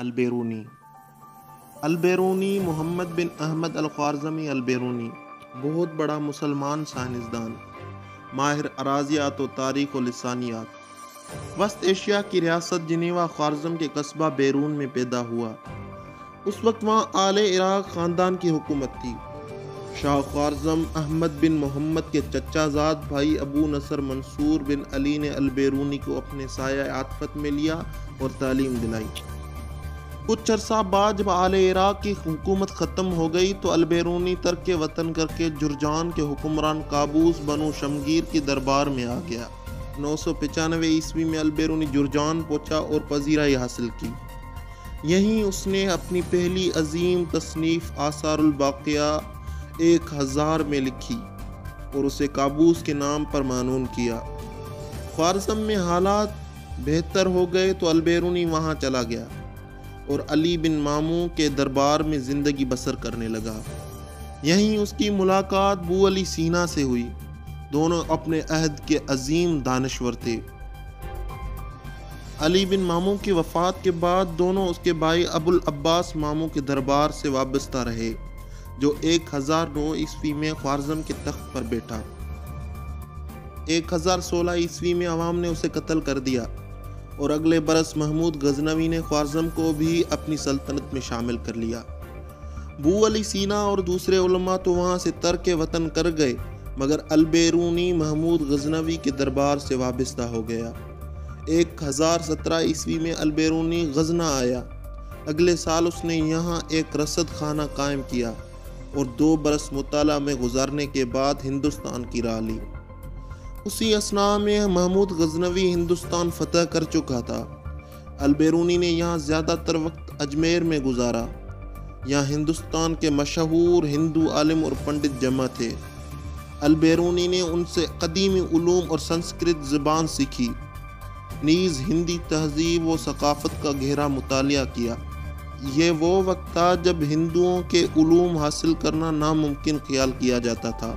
البیرونی البیرونی محمد بن احمد الخوارزمی البیرونی بہت بڑا مسلمان سائنسدان، ماہر اراضیات و تاریخ و لسانیات، وسط ایشیا کی ریاست جنیوا خوارزم کے قصبہ بیرون میں پیدا ہوا۔ اس وقت وہاں آل عراق خاندان کی حکومت تھی۔ شاہ خوارزم احمد بن محمد کے چچا زاد بھائی ابو نصر منصور بن علی نے البیرونی کو اپنے سایہ عاطفت میں لیا اور تعلیم دلائی۔ کچھ عرصہ بعد جب آل عراق کی حکومت ختم ہو گئی تو البیرونی ترک وطن کر کے جرجان کے حکمران قابوس بنو شمگیر کی دربار میں آ گیا۔ 995 عیسوی میں البیرونی جرجان پہنچا اور پذیرائی حاصل کی۔ یہیں اس نے اپنی پہلی عظیم تصنیف آثار الباقیہ 1000 میں لکھی اور اسے قابوس کے نام پر معنون کیا۔ خوارزم میں حالات بہتر ہو گئے تو البیرونی وہاں چلا گیا اور علی بن ماموں کے دربار میں زندگی بسر کرنے لگا۔ یہیں اس کی ملاقات بو علی سینا سے ہوئی۔ دونوں اپنے عہد کے عظیم دانشور تھے۔ علی بن ماموں کی وفات کے بعد دونوں اس کے بھائی ابو العباس ماموں کے دربار سے وابستہ رہے، جو 1009 عیسوی میں خوارزم کے تخت پر بیٹھا۔ 1016 عیسوی میں عوام نے اسے قتل کر دیا اور اگلے برس محمود غزنوی نے خوارزم کو بھی اپنی سلطنت میں شامل کر لیا۔ بو علی سینا اور دوسرے علماء تو وہاں سے ترک وطن کر گئے، مگر البیرونی محمود غزنوی کے دربار سے وابستہ ہو گیا۔ 1017 عیسوی میں البیرونی غزنہ آیا۔ اگلے سال اس نے یہاں ایک رصد خانہ قائم کیا اور 2 برس مطالعہ میں گزارنے کے بعد ہندوستان کی راہ لی۔ اسی اثناء میں محمود غزنوی ہندوستان فتح کر چکا تھا۔ البیرونی نے یہاں زیادہ تر وقت اجمیر میں گزارا۔ یہاں ہندوستان کے مشہور ہندو عالم اور پنڈت جمع تھے۔ البیرونی نے ان سے قدیمی علوم اور سنسکرت زبان سیکھی، نیز ہندی تہذیب و ثقافت کا گہرا مطالعہ کیا۔ یہ وہ وقت تھا جب ہندوؤں کے علوم حاصل کرنا ناممکن خیال کیا جاتا تھا،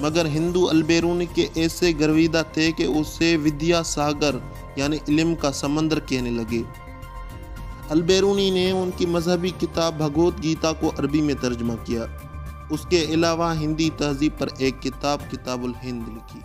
مگر ہندو البیرونی کے ایسے گرویدہ تھے کہ اسے ودیا ساگر یعنی علم کا سمندر کہنے لگے۔ البیرونی نے ان کی مذہبی کتاب بھگوت گیتا کو عربی میں ترجمہ کیا۔ اس کے علاوہ ہندی تہذیب پر ایک کتاب الہند لکھی۔